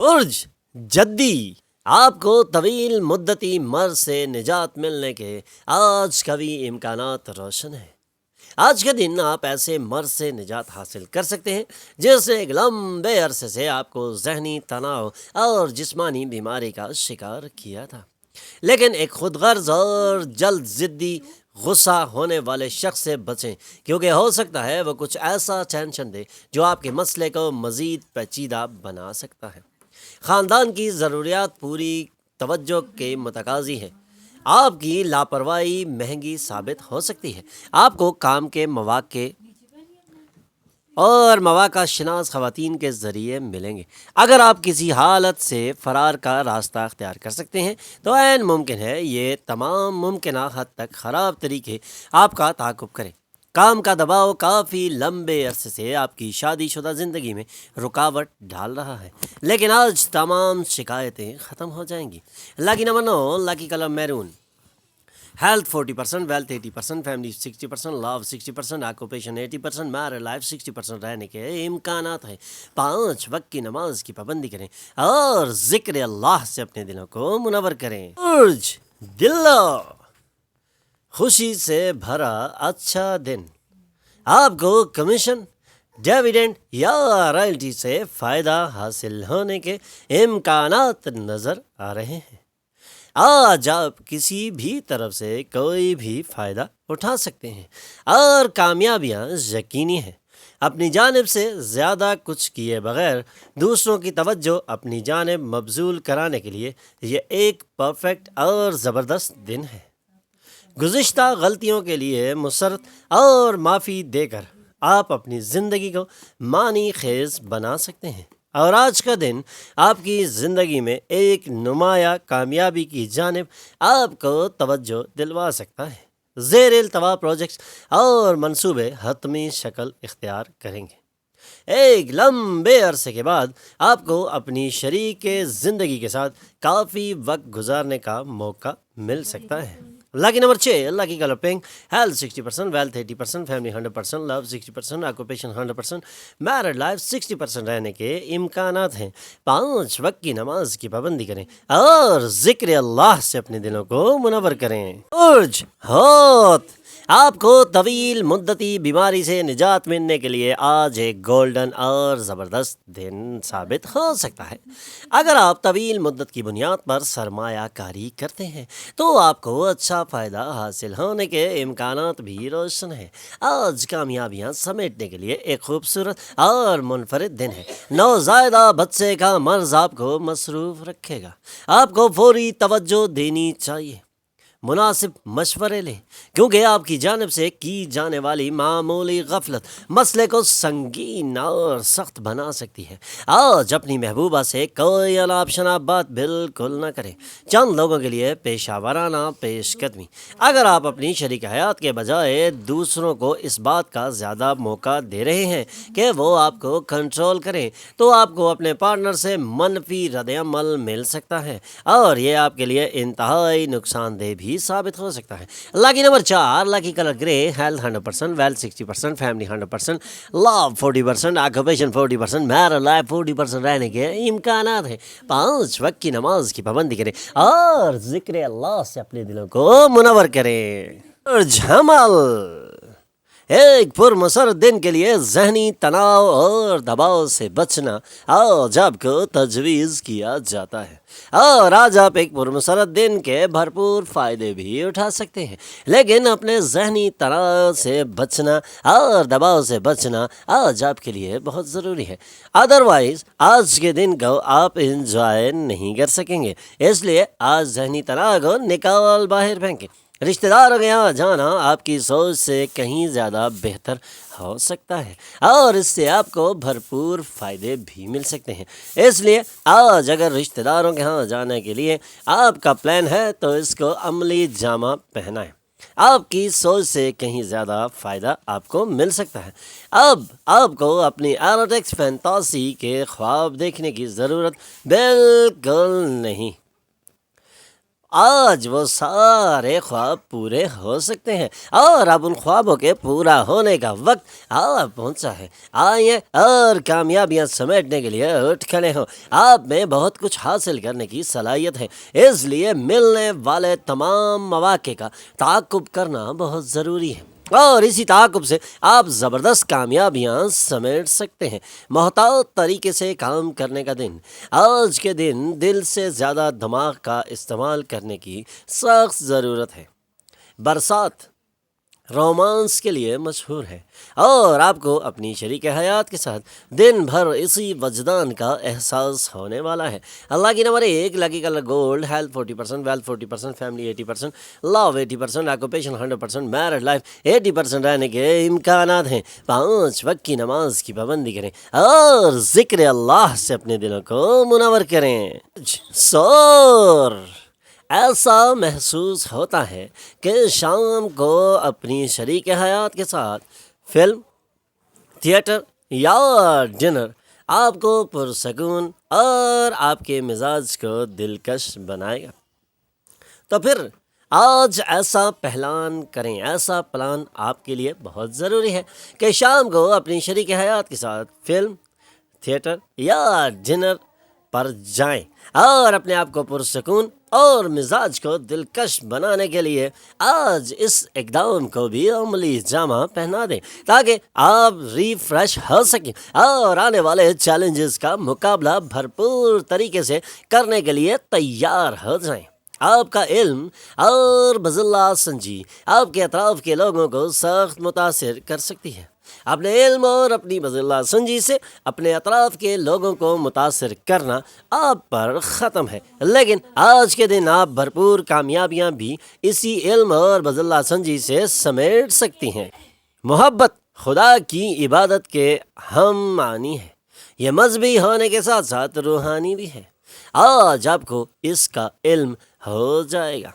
برج جدی، آپ کو طویل مدتی مرض سے نجات ملنے کے آج کا بھی امکانات روشن ہیں۔ آج کے دن آپ ایسے مرض سے نجات حاصل کر سکتے ہیں جس نے ایک لمبے عرصے سے آپ کو ذہنی تناؤ اور جسمانی بیماری کا شکار کیا تھا۔ لیکن ایک خود غرض اور جلد ضدی غصہ ہونے والے شخص سے بچیں، کیونکہ ہو سکتا ہے وہ کچھ ایسا ٹینشن دے جو آپ کے مسئلے کو مزید پیچیدہ بنا سکتا ہے۔ خاندان کی ضروریات پوری توجہ کے متقاضی ہے۔ آپ کی لاپرواہی مہنگی ثابت ہو سکتی ہے۔ آپ کو کام کے مواقع اور مواقع شناس خواتین کے ذریعے ملیں گے۔ اگر آپ کسی حالت سے فرار کا راستہ اختیار کر سکتے ہیں تو عین ممکن ہے یہ تمام ممکنہ حد تک خراب طریقے آپ کا تعاقب کریں۔ کام کا دباؤ کافی لمبے عرصے سے آپ کی شادی شدہ زندگی میں رکاوٹ ڈال رہا ہے، لیکن آج تمام شکایتیں ختم ہو جائیں گی۔ Lucky number 9، lucky colour maroon. Health 40%، wealth 80%، family 60%، love 60%، occupation 80%، married life 60% رہنے کے امکانات ہیں۔ 5 وقت کی نماز کی پابندی کریں اور ذکر اللہ سے اپنے دلوں کو منور کریں۔ برج دلو، خوشی سے بھرا اچھا دن۔ آپ کو کمیشن، ڈیویڈنڈ یا رائلٹی سے فائدہ حاصل ہونے کے امکانات نظر آ رہے ہیں۔ آج آپ کسی بھی طرف سے کوئی بھی فائدہ اٹھا سکتے ہیں اور کامیابیاں یقینی ہیں۔ اپنی جانب سے زیادہ کچھ کیے بغیر دوسروں کی توجہ اپنی جانب مبذول کرانے کے لیے یہ ایک پرفیکٹ اور زبردست دن ہے۔ گزشتہ غلطیوں کے لیے مسرت اور معافی دے کر آپ اپنی زندگی کو معنی خیز بنا سکتے ہیں، اور آج کا دن آپ کی زندگی میں ایک نمایاں کامیابی کی جانب آپ کو توجہ دلوا سکتا ہے۔ زیر التوا پروجیکٹس اور منصوبے حتمی شکل اختیار کریں گے۔ ایک لمبے عرصے کے بعد آپ کو اپنی شریک زندگی کے ساتھ کافی وقت گزارنے کا موقع مل سکتا ہے۔ Lucky number 6، lucky colour pink. Health 60%، wealth 80%، family 100%، love 60%، occupation 100%، married life 60% رہنے کے امکانات ہیں۔ 5 وقت کی نماز کی پابندی کریں اور ذکر اللہ سے اپنے دلوں کو منور کریں۔ برج حوت، آپ کو طویل مدتی بیماری سے نجات ملنے کے لیے آج ایک گولڈن اور زبردست دن ثابت ہو سکتا ہے۔ اگر آپ طویل مدت کی بنیاد پر سرمایہ کاری کرتے ہیں تو آپ کو اچھا فائدہ حاصل ہونے کے امکانات بھی روشن ہیں۔ آج کامیابیاں سمیٹنے کے لیے ایک خوبصورت اور منفرد دن ہے۔ نوزائیدہ بچے کا مرض آپ کو مصروف رکھے گا۔ آپ کو فوری توجہ دینی چاہیے۔ مناسب مشورے لیں، کیونکہ آپ کی جانب سے کی جانے والی معمولی غفلت مسئلے کو سنگین اور سخت بنا سکتی ہے۔ آج اپنی محبوبہ سے کوئی اناپ شناپ بات بالکل نہ کریں۔ چند لوگوں کے لیے پیشہ ورانہ پیش قدمی۔ اگر آپ اپنی شریک حیات کے بجائے دوسروں کو اس بات کا زیادہ موقع دے رہے ہیں کہ وہ آپ کو کنٹرول کریں تو آپ کو اپنے پارٹنر سے منفی رد عمل مل سکتا ہے، اور یہ آپ کے لیے انتہائی نقصان دہ بھی ثابت ہو سکتا ہے۔ لاکی نمبر 4، لاکی کلر گرے۔ Health 100%، wealth 60%، family 100%، love 40%، occupation 40%، married life 40% رہنے کے امکانات ہیں۔ 5 وقت کی نماز کی پابندی کریں اور ذکر اللہ سے اپنے دلوں کو منور کریں۔ برج حمل، ایک پرمسرت دن کے لیے ذہنی تناؤ اور دباؤ سے بچنا آج آپ کو تجویز کیا جاتا ہے، اور آج آپ ایک پرمسرت دن کے بھرپور فائدے بھی اٹھا سکتے ہیں، لیکن اپنے ذہنی تناؤ سے بچنا اور دباؤ سے بچنا آج آپ کے لیے بہت ضروری ہے۔ ادروائز آج کے دن کو آپ انجوائے نہیں کر سکیں گے، اس لیے آج ذہنی تناؤ کو نکال باہر پھینکیں۔ رشتہ داروں کے یہاں جانا آپ کی سوچ سے کہیں زیادہ بہتر ہو سکتا ہے، اور اس سے آپ کو بھرپور فائدے بھی مل سکتے ہیں۔ اس لیے آج اگر رشتہ داروں کے یہاں جانے کے لیے آپ کا پلان ہے تو اس کو عملی جامہ پہنائیں۔ آپ کی سوچ سے کہیں زیادہ فائدہ آپ کو مل سکتا ہے۔ اب آپ کو اپنی ایروٹکس فینٹاسی کے خواب دیکھنے کی ضرورت بالکل نہیں۔ آج وہ سارے خواب پورے ہو سکتے ہیں اور اب ان خوابوں کے پورا ہونے کا وقت پہنچا ہے۔ آئیے اور کامیابیاں سمیٹنے کے لیے اٹھ کھڑے ہو۔ آپ میں بہت کچھ حاصل کرنے کی صلاحیت ہے، اس لیے ملنے والے تمام مواقع کا تعاقب کرنا بہت ضروری ہے، اور اسی تعاقب سے آپ زبردست کامیابیاں سمیٹ سکتے ہیں۔ محتاط طریقے سے کام کرنے کا دن۔ آج کے دن دل سے زیادہ دماغ کا استعمال کرنے کی سخت ضرورت ہے۔ برسات رومانس کے لیے مشہور ہے، اور آپ کو اپنی شریک حیات کے ساتھ دن بھر اسی وجدان کا احساس ہونے والا ہے۔ اللہ کی number 1 lucky colour gold, health 40%، wealth 40%، family 80%، love 80%، occupation 100%، married life 80% رہنے کے امکانات ہیں۔ 5 وقت کی نماز کی پابندی کریں اور ذکر اللہ سے اپنے دلوں کو منور کریں۔ سور ایسا محسوس ہوتا ہے کہ شام کو اپنی شریک حیات کے ساتھ فلم، تھیٹر یا ڈنر آپ کو پرسکون اور آپ کے مزاج کو دلکش بنائے گا۔ تو پھر آج ایسا پلان آپ کے لیے بہت ضروری ہے کہ شام کو اپنی شریک حیات کے ساتھ فلم، تھیٹر یا ڈنر پر جائیں اور اپنے آپ کو پرسکون اور مزاج کو دلکش بنانے کے لیے آج اس اقدام کو بھی عملی جامہ پہنا دیں، تاکہ آپ ریفریش ہو سکیں اور آنے والے چیلنجز کا مقابلہ بھرپور طریقے سے کرنے کے لیے تیار ہو جائیں۔ آپ کا علم اور بذلہ سنجی آپ کے اطراف کے لوگوں کو سخت متاثر کر سکتی ہے۔ اپنے علم اور اپنی بذلہ سنجی سے اپنے اطراف کے لوگوں کو متاثر کرنا آپ پر ختم ہے، لیکن آج کے دن آپ بھرپور کامیابیاں بھی اسی علم اور بذلہ سنجی سے سمیٹ سکتی ہیں۔ محبت خدا کی عبادت کے ہم معنی ہے، یہ مذہبی ہونے کے ساتھ ساتھ روحانی بھی ہے۔ آج آپ کو اس کا علم ہو جائے گا۔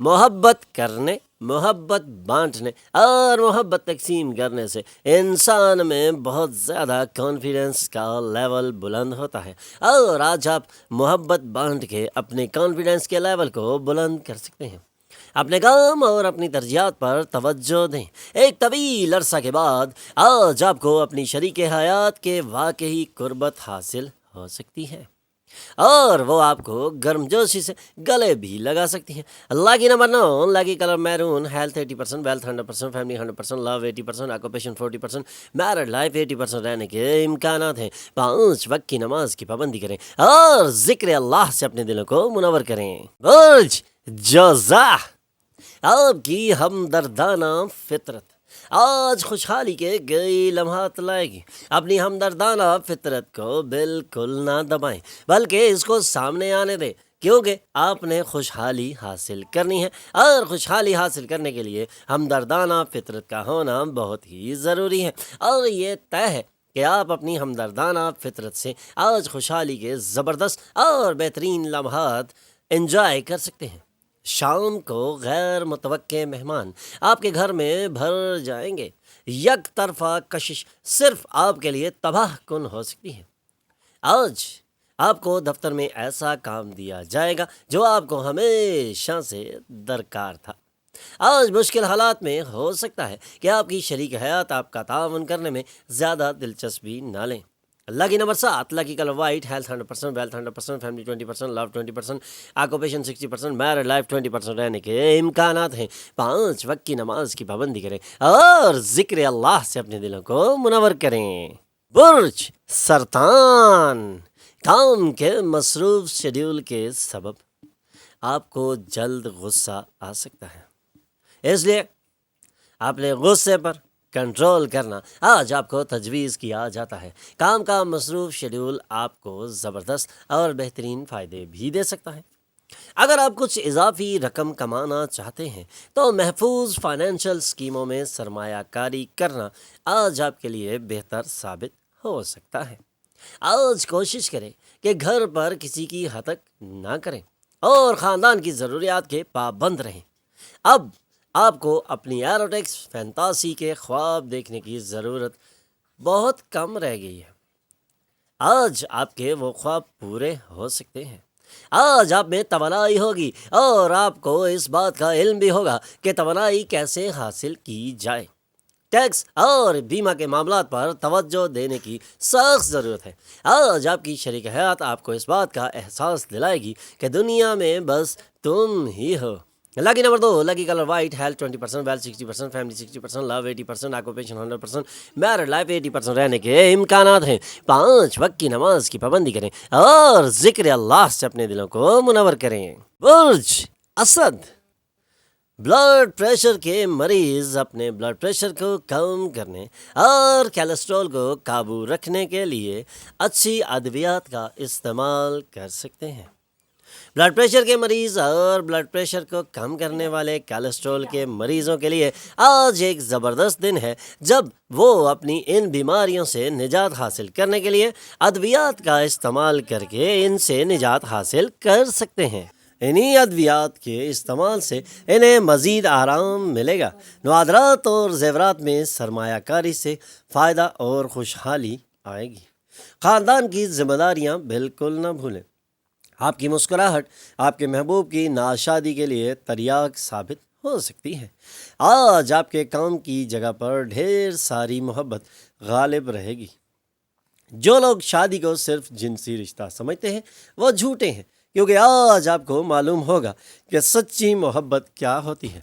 محبت کرنے، محبت بانٹنے اور محبت تقسیم کرنے سے انسان میں بہت زیادہ کانفیڈنس کا لیول بلند ہوتا ہے، اور آج آپ محبت بانٹ کے اپنے کانفیڈنس کے لیول کو بلند کر سکتے ہیں۔ اپنے کام اور اپنی ترجیحات پر توجہ دیں۔ ایک طویل عرصہ کے بعد آج آپ کو اپنی شریک حیات کے واقعی قربت حاصل ہو سکتی ہے، اور وہ آپ کو گرم جوشی سے گلے بھی لگا سکتی ہیں۔ اللہ کی number 9 lucky colour maroon, health 80%، wealth 100%، family 100%، love 80%، occupation 40%، married life 80% رہنے کے امکانات ہیں۔ 5 وقت کی نماز کی پابندی کریں اور ذکر اللہ سے اپنے دلوں کو منور کریں۔ برج جوزا آپ کی ہمدردانہ فطرت آج خوشحالی کے کئی لمحات لائے گی۔ اپنی ہمدردانہ فطرت کو بالکل نہ دبائیں، بلکہ اس کو سامنے آنے دیں، کیونکہ آپ نے خوشحالی حاصل کرنی ہے، اور خوشحالی حاصل کرنے کے لیے ہمدردانہ فطرت کا ہونا بہت ہی ضروری ہے۔ اور یہ طے ہے کہ آپ اپنی ہمدردانہ فطرت سے آج خوشحالی کے زبردست اور بہترین لمحات انجوائے کر سکتے ہیں۔ شام کو غیر متوقع مہمان آپ کے گھر میں بھر جائیں گے۔ یک طرفہ کشش صرف آپ کے لیے تباہ کن ہو سکتی ہے۔ آج آپ کو دفتر میں ایسا کام دیا جائے گا جو آپ کو ہمیشہ سے درکار تھا۔ آج مشکل حالات میں ہو سکتا ہے کہ آپ کی شریک حیات آپ کا تعاون کرنے میں زیادہ دلچسپی نہ لیں۔ Lucky number 7 lucky colour white, health 100%، wealth 100%، family 20%، love 20%، occupation 60%، married life 20% رہنے کے امکانات ہیں۔ 5 وقت کی نماز کی پابندی کریں اور ذکر اللہ سے اپنے دلوں کو منور کریں۔ برج سرطان کام کے مصروف شیڈیول کے سبب آپ کو جلد غصہ آ سکتا ہے، اس لیے اپنے غصے پر کنٹرول کرنا آج آپ کو تجویز کیا جاتا ہے۔ کام کا مصروف شیڈیول آپ کو زبردست اور بہترین فائدے بھی دے سکتا ہے۔ اگر آپ کچھ اضافی رقم کمانا چاہتے ہیں تو محفوظ فائنینشیل اسکیموں میں سرمایہ کاری کرنا آج آپ کے لیے بہتر ثابت ہو سکتا ہے۔ آج کوشش کریں کہ گھر پر کسی کی ہتک نہ کریں اور خاندان کی ضروریات کے پابند رہیں۔ اب آپ کو اپنی ایروٹکس فینتاسی کے خواب دیکھنے کی ضرورت بہت کم رہ گئی ہے۔ آج آپ کے وہ خواب پورے ہو سکتے ہیں۔ آج آپ میں توانائی ہوگی اور آپ کو اس بات کا علم بھی ہوگا کہ توانائی کیسے حاصل کی جائے۔ ٹیکس اور بیمہ کے معاملات پر توجہ دینے کی سخت ضرورت ہے۔ آج آپ کی شریک حیات آپ کو اس بات کا احساس دلائے گی کہ دنیا میں بس تم ہی ہو۔ Lucky number 2، lucky colour white, health 20%، wealth 60%، family 60%، love 80%، occupation 100%، married life 80% رہنے کے امکانات ہیں۔ 5 وقت کی نماز کی پابندی کریں اور ذکر اللہ سے اپنے دلوں کو منور کریں۔ برج اسد، بلڈ پریشر کے مریض اپنے بلڈ پریشر کو کم کرنے اور کیلسٹرول کو قابو رکھنے کے لیے اچھی ادویات کا استعمال کر سکتے ہیں۔ بلڈ پریشر کے مریض اور بلڈ پریشر کو کم کرنے والے کیلسٹرول کے مریضوں کے لیے آج ایک زبردست دن ہے جب وہ اپنی ان بیماریوں سے نجات حاصل کرنے کے لیے ادویات کا استعمال کر کے ان سے نجات حاصل کر سکتے ہیں۔ انہی ادویات کے استعمال سے انہیں مزید آرام ملے گا۔ نوادرات اور زیورات میں سرمایہ کاری سے فائدہ اور خوشحالی آئے گی۔ خاندان کی ذمہ داریاں بالکل نہ بھولیں۔ آپ کی مسکراہٹ آپ کے محبوب کی ناشادی کے لیے تریاق ثابت ہو سکتی ہے۔ آج آپ کے کام کی جگہ پر ڈھیر ساری محبت غالب رہے گی۔ جو لوگ شادی کو صرف جنسی رشتہ سمجھتے ہیں وہ جھوٹے ہیں، کیونکہ آج آپ کو معلوم ہوگا کہ سچی محبت کیا ہوتی ہے۔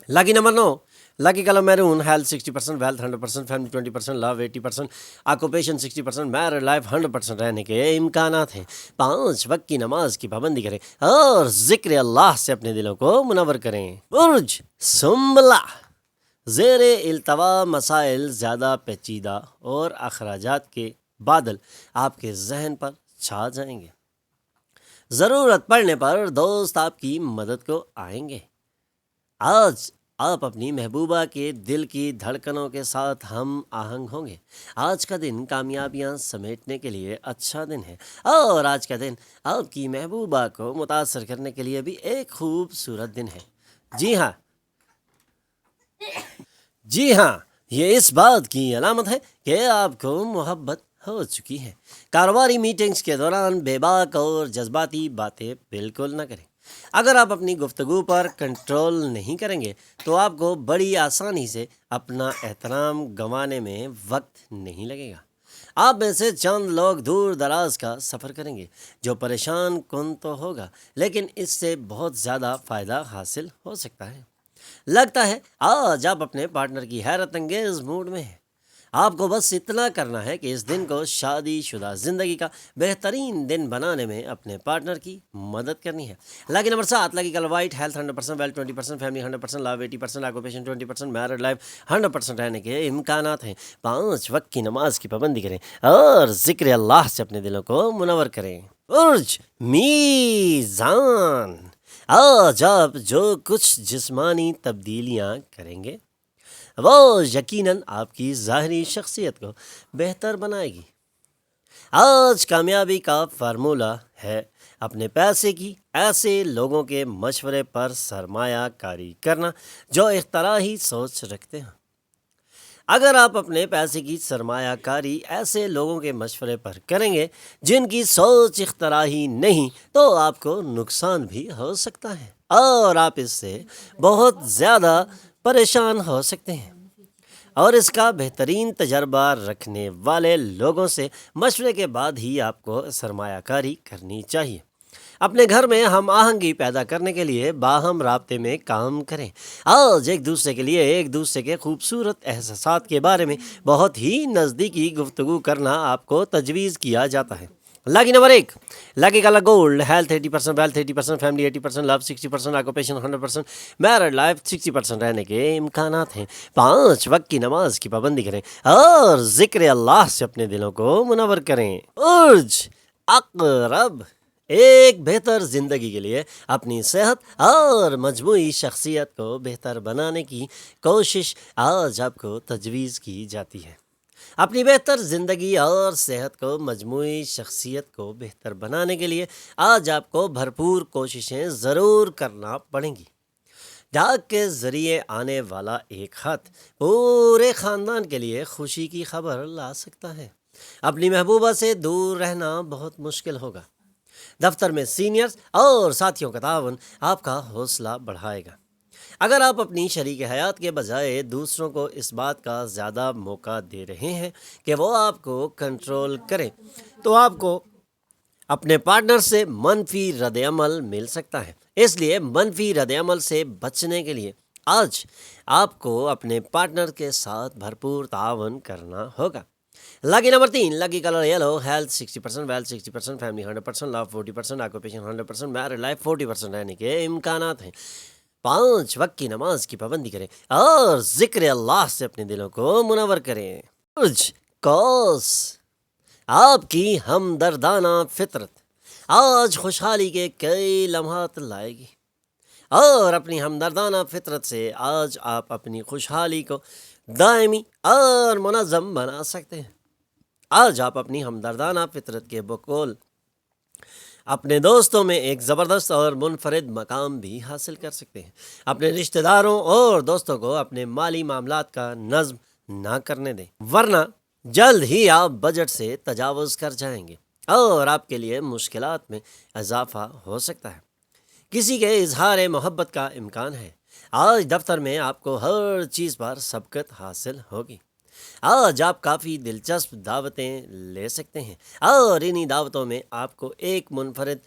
Lucky number 9، lucky colour maroon, health 60%، wealth 100%، family 20%، love 80%، occupation 60%، married life 100% رہنے کے امکانات ہیں۔ 5 وقت کی نماز کی پابندی کریں اور ذکر اللہ سے اپنے دلوں کو منور کریں۔ برج سنبلہ، زیر التوا مسائل زیادہ پیچیدہ اور اخراجات کے بادل آپ کے ذہن پر چھا جائیں گے۔ ضرورت پڑنے پر دوست آپ کی مدد کو آئیں گے۔ آج آپ اپنی محبوبہ کے دل کی دھڑکنوں کے ساتھ ہم آہنگ ہوں گے۔ آج کا دن کامیابیاں سمیٹنے کے لیے اچھا دن ہے اور آج کا دن آپ کی محبوبہ کو متاثر کرنے کے لیے بھی ایک خوبصورت دن ہے۔ جی ہاں، یہ اس بات کی علامت ہے کہ آپ کو محبت ہو چکی ہے۔ کاروباری میٹنگز کے دوران بے باک اور جذباتی باتیں بالکل نہ کریں۔ اگر آپ اپنی گفتگو پر کنٹرول نہیں کریں گے تو آپ کو بڑی آسانی سے اپنا احترام گنوانے میں وقت نہیں لگے گا۔ آپ میں سے چند لوگ دور دراز کا سفر کریں گے جو پریشان کن تو ہوگا، لیکن اس سے بہت زیادہ فائدہ حاصل ہو سکتا ہے۔ لگتا ہے آج آپ اپنے پارٹنر کی حیرت انگیز موڈ میں ہیں۔ آپ کو بس اتنا کرنا ہے کہ اس دن کو شادی شدہ زندگی کا بہترین دن بنانے میں اپنے پارٹنر کی مدد کرنی ہے۔ Lucky number 7، lucky colour white, health 100%، wealth 20%، family 100%، love 80%، occupation 20%، married life 100% رہنے کے امکانات ہیں۔ 5 وقت کی نماز کی پابندی کریں اور ذکر اللہ سے اپنے دلوں کو منور کریں۔ برج میزان، آج آپ جو کچھ جسمانی تبدیلیاں کریں گے وہ یقیناً آپ کی ظاہری شخصیت کو بہتر بنائے گی۔ آج کامیابی کا فارمولہ ہے اپنے پیسے کی ایسے لوگوں کے مشورے پر سرمایہ کاری کرنا جو اختراعی سوچ رکھتے ہیں۔ اگر آپ اپنے پیسے کی سرمایہ کاری ایسے لوگوں کے مشورے پر کریں گے جن کی سوچ اختراعی نہیں تو آپ کو نقصان بھی ہو سکتا ہے اور آپ اس سے بہت زیادہ پریشان ہو سکتے ہیں۔ اور اس کا بہترین تجربہ رکھنے والے لوگوں سے مشورے کے بعد ہی آپ کو سرمایہ کاری کرنی چاہیے۔ اپنے گھر میں ہم آہنگی پیدا کرنے کے لیے باہم رابطے میں کام کریں۔ آج ایک دوسرے کے لیے ایک دوسرے کے خوبصورت احساسات کے بارے میں بہت ہی نزدیکی گفتگو کرنا آپ کو تجویز کیا جاتا ہے۔ Lucky number 1، lucky colour gold, health 80%، wealth 80%، family 80%، love 60%، occupation 100%، married life 60% رہنے کے امکانات ہیں۔ 5 وقت کی نماز کی پابندی کریں اور ذکر اللہ سے اپنے دلوں کو منور کریں۔ برج عقرب، ایک بہتر زندگی کے لیے اپنی صحت اور مجموعی شخصیت کو بہتر بنانے کی کوشش آج آپ کو تجویز کی جاتی ہے۔ اپنی بہتر زندگی اور صحت کو مجموعی شخصیت کو بہتر بنانے کے لیے آج آپ کو بھرپور کوششیں ضرور کرنا پڑیں گی۔ ڈاک کے ذریعے آنے والا ایک خط پورے خاندان کے لیے خوشی کی خبر لا سکتا ہے۔ اپنی محبوبہ سے دور رہنا بہت مشکل ہوگا۔ دفتر میں سینئرز اور ساتھیوں کا تعاون آپ کا حوصلہ بڑھائے گا۔ اگر آپ اپنی شریک حیات کے بجائے دوسروں کو اس بات کا زیادہ موقع دے رہے ہیں کہ وہ آپ کو کنٹرول کریں، تو آپ کو اپنے پارٹنر سے منفی رد عمل مل سکتا ہے۔ اس لیے منفی رد عمل سے بچنے کے لیے آج آپ کو اپنے پارٹنر کے ساتھ بھرپور تعاون کرنا ہوگا۔ Lucky number 3، lucky colour yellow, health 60%، wealth 60%، family 100%، love 40%، occupation 100%، married life 40% رہنے کے امکانات ہیں۔ 5 وقت کی نماز کی پابندی کریں اور ذکر اللہ سے اپنے دلوں کو منور کریں۔ کوس، آپ کی ہمدردانہ فطرت آج خوشحالی کے کئی لمحات لائے گی، اور اپنی ہمدردانہ فطرت سے آج آپ اپنی خوشحالی کو دائمی اور منظم بنا سکتے ہیں۔ آج آپ اپنی ہمدردانہ فطرت کے بقول اپنے دوستوں میں ایک زبردست اور منفرد مقام بھی حاصل کر سکتے ہیں۔ اپنے رشتہ داروں اور دوستوں کو اپنے مالی معاملات کا نظم نہ کرنے دیں، ورنہ جلد ہی آپ بجٹ سے تجاوز کر جائیں گے اور آپ کے لیے مشکلات میں اضافہ ہو سکتا ہے۔ کسی کے اظہار محبت کا امکان ہے۔ آج دفتر میں آپ کو ہر چیز پر سبقت حاصل ہوگی۔ آج آپ کافی دلچسپ دعوتیں لے سکتے ہیں اور انہی دعوتوں میں آپ کو ایک منفرد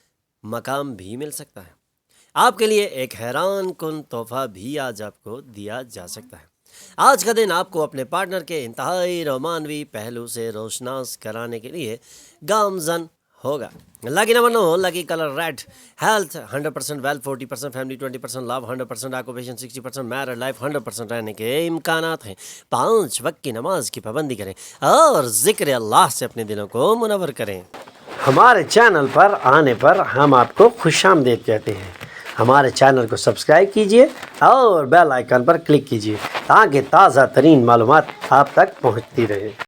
مقام بھی مل سکتا ہے۔ آپ کے لیے ایک حیران کن تحفہ بھی آج آپ کو دیا جا سکتا ہے۔ آج کا دن آپ کو اپنے پارٹنر کے انتہائی رومانوی پہلو سے روشناس کرانے کے لیے گامزن ہوگا۔ Lucky number 9، lucky colour red, health 100%، wealth 40%، family 20%، love 100%، occupation 60%، married life 100% رہنے کے امکانات ہیں۔ 5 وقت کی نماز کی پابندی کریں اور ذکر اللہ سے اپنے دلوں کو منور کریں۔ ہمارے چینل پر آنے پر ہم آپ کو خوش آمدید کہتے ہیں۔ ہمارے چینل کو سبسکرائب کیجئے اور بیل آئیکن پر کلک کیجئے تاکہ تازہ ترین معلومات آپ تک پہنچتی رہے۔